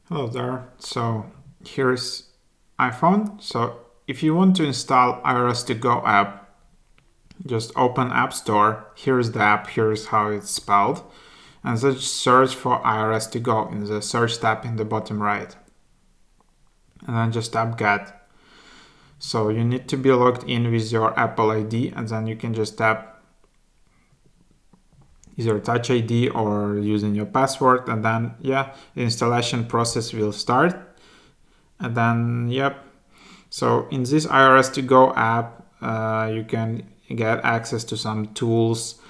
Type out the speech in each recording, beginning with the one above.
Hello there. So here's iPhone. So if you want to install irs2go app, just open App Store. Here's the app. Here's how it's spelled. And then search for irs2go in the search tab in the bottom right. And then just tap Get. So you need to be logged in with your Apple ID, and then you can just tap either Touch ID or using your password, and then the installation process will start. And then so in this irs2go app, you can get access to some tools,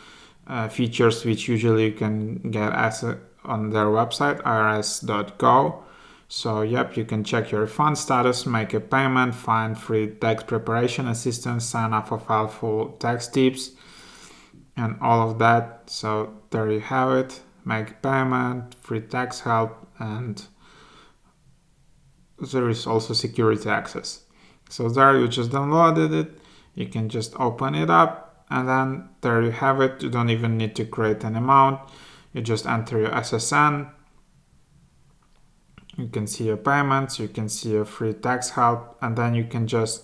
features which usually you can get access on their website, irs2go. So you can check your refund status, make a payment, find free text preparation assistance, sign up for helpful text tips, and all of that. So there you have it. Make payment, free tax help, and there is also security access. So there you just downloaded it. You can just open it up, and then there you have it. You don't even need to create an amount. You just enter your SSN. You can see your payments. You can see your free tax help, and then you can just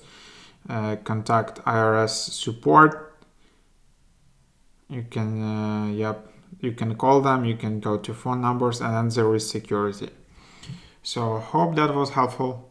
contact IRS support. You can you can call them. You can go to phone numbers, and then there is security. So hope that was helpful.